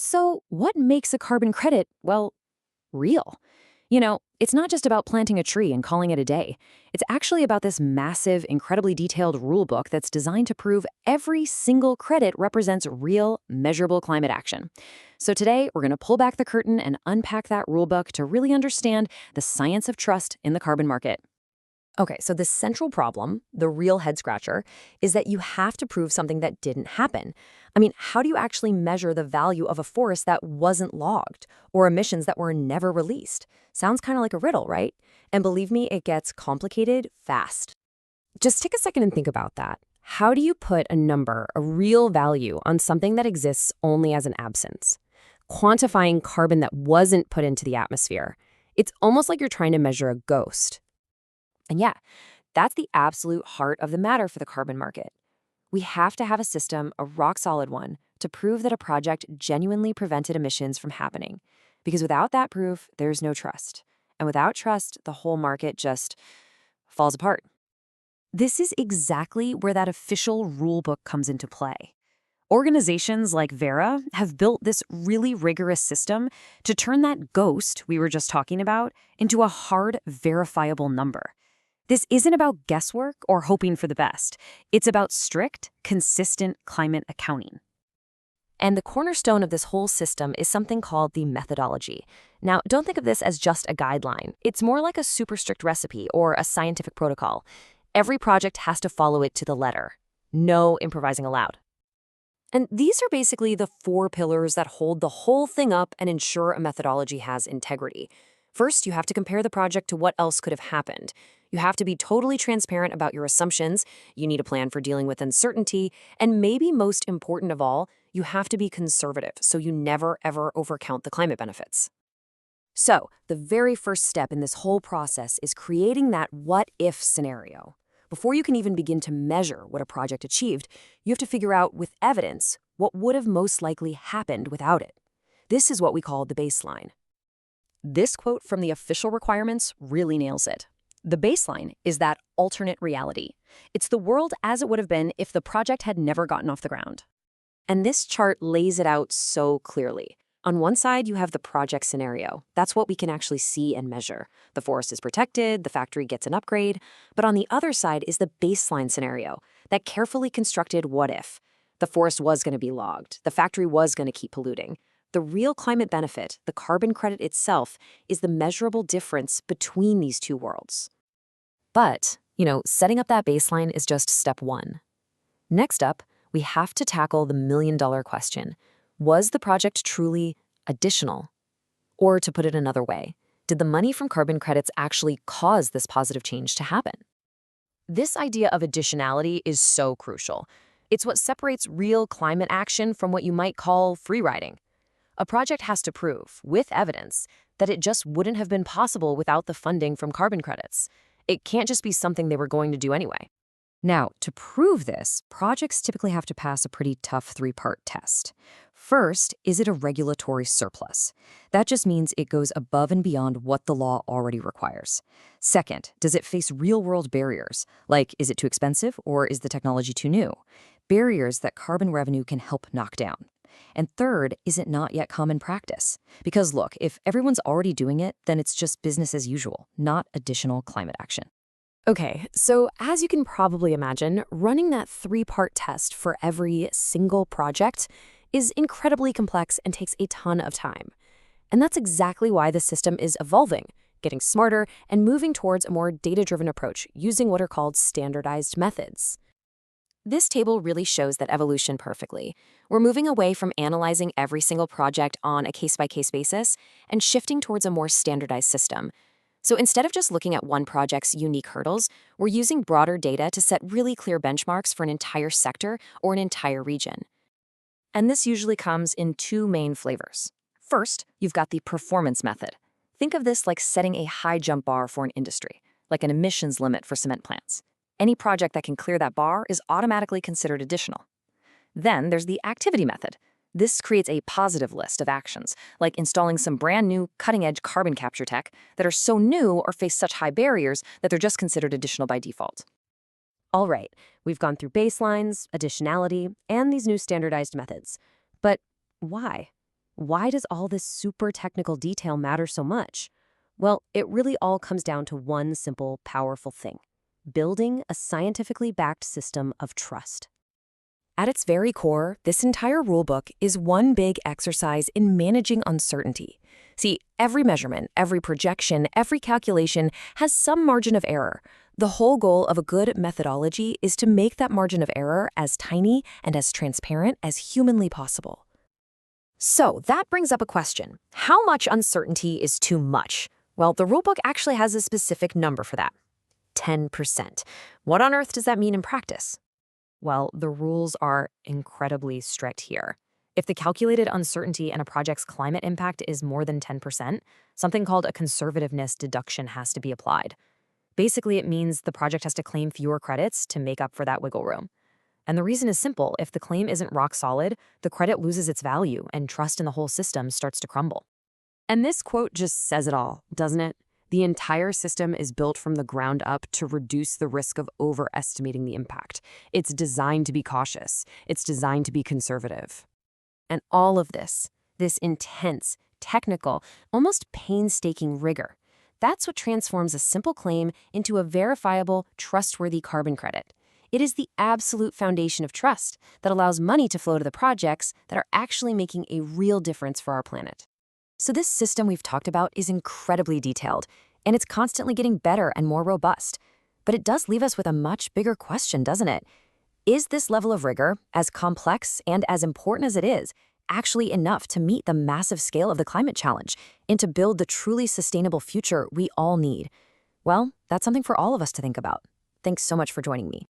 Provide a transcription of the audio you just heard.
So, what makes a carbon credit, well, real? It's not just about planting a tree and calling it a day. It's actually about this massive, incredibly detailed rule book that's designed to prove every single credit represents real, measurable climate action. So today, we're going to pull back the curtain and unpack that rule book to really understand the science of trust in the carbon market. Okay, so the central problem, the real head scratcher, is that you have to prove something that didn't happen. I mean, how do you actually measure the value of a forest that wasn't logged or emissions that were never released? Sounds kind of like a riddle, right? And believe me, it gets complicated fast. Just take a second and think about that. How do you put a number, a real value, on something that exists only as an absence? Quantifying carbon that wasn't put into the atmosphere. It's almost like you're trying to measure a ghost. And yeah, that's the absolute heart of the matter for the carbon market. We have to have a system, a rock-solid one, to prove that a project genuinely prevented emissions from happening. Because without that proof, there's no trust. And without trust, the whole market just falls apart. This is exactly where that official rulebook comes into play. Organizations like Verra have built this really rigorous system to turn that ghost we were just talking about into a hard, verifiable number. This isn't about guesswork or hoping for the best. It's about strict, consistent climate accounting. And the cornerstone of this whole system is something called the methodology. Now, don't think of this as just a guideline. It's more like a super strict recipe or a scientific protocol. Every project has to follow it to the letter. No improvising allowed. And these are basically the 4 pillars that hold the whole thing up and ensure a methodology has integrity. First, you have to compare the project to what else could have happened. You have to be totally transparent about your assumptions. You need a plan for dealing with uncertainty. And maybe most important of all, you have to be conservative so you never, ever overcount the climate benefits. So, the very first step in this whole process is creating that what-if scenario. Before you can even begin to measure what a project achieved, you have to figure out with evidence what would have most likely happened without it. This is what we call the baseline. This quote from the official requirements really nails it. The baseline is that alternate reality. It's the world as it would have been if the project had never gotten off the ground. And this chart lays it out so clearly. On one side, you have the project scenario. That's what we can actually see and measure. The forest is protected, the factory gets an upgrade. But on the other side is the baseline scenario, that carefully constructed what if. The forest was going to be logged. The factory was going to keep polluting. The real climate benefit, the carbon credit itself, is the measurable difference between these two worlds. But, setting up that baseline is just step 1. Next up, we have to tackle the million-dollar question. Was the project truly additional? Or to put it another way, did the money from carbon credits actually cause this positive change to happen? This idea of additionality is so crucial. It's what separates real climate action from what you might call free riding. A project has to prove, with evidence, that it just wouldn't have been possible without the funding from carbon credits. It can't just be something they were going to do anyway. Now, to prove this, projects typically have to pass a pretty tough 3-part test. First, is it a regulatory surplus? That just means it goes above and beyond what the law already requires. Second, does it face real-world barriers? Like, is it too expensive or is the technology too new? Barriers that carbon revenue can help knock down. And third, is it not yet common practice? Because look, if everyone's already doing it, then it's just business as usual, not additional climate action. Okay, so as you can probably imagine, running that 3-part test for every single project is incredibly complex and takes a ton of time. And that's exactly why the system is evolving, getting smarter, and moving towards a more data-driven approach using what are called standardized methods. This table really shows that evolution perfectly. We're moving away from analyzing every single project on a case-by-case basis and shifting towards a more standardized system. So instead of just looking at one project's unique hurdles, we're using broader data to set really clear benchmarks for an entire sector or an entire region. And this usually comes in 2 main flavors. First, you've got the performance method. Think of this like setting a high jump bar for an industry, like an emissions limit for cement plants. Any project that can clear that bar is automatically considered additional. Then there's the activity method. This creates a positive list of actions, like installing some brand new cutting-edge carbon capture tech that are so new or face such high barriers that they're just considered additional by default. All right, we've gone through baselines, additionality, and these new standardized methods. But why? Why does all this super technical detail matter so much? Well, it really all comes down to one simple, powerful thing: building a scientifically backed system of trust. At its very core, this entire rulebook is one big exercise in managing uncertainty. See, every measurement, every projection, every calculation has some margin of error. The whole goal of a good methodology is to make that margin of error as tiny and as transparent as humanly possible. So that brings up a question. How much uncertainty is too much? Well, the rulebook actually has a specific number for that: 10%. What on earth does that mean in practice? Well, the rules are incredibly strict here. If the calculated uncertainty in a project's climate impact is more than 10%, something called a conservativeness deduction has to be applied. Basically, it means the project has to claim fewer credits to make up for that wiggle room. And the reason is simple: if the claim isn't rock solid, the credit loses its value and trust in the whole system starts to crumble. And this quote just says it all, doesn't it? The entire system is built from the ground up to reduce the risk of overestimating the impact. It's designed to be cautious. It's designed to be conservative. And all of this intense, technical, almost painstaking rigor, that's what transforms a simple claim into a verifiable, trustworthy carbon credit. It is the absolute foundation of trust that allows money to flow to the projects that are actually making a real difference for our planet. So this system we've talked about is incredibly detailed, and it's constantly getting better and more robust. But it does leave us with a much bigger question, doesn't it? Is this level of rigor, as complex and as important as it is, actually enough to meet the massive scale of the climate challenge and to build the truly sustainable future we all need? Well, that's something for all of us to think about. Thanks so much for joining me.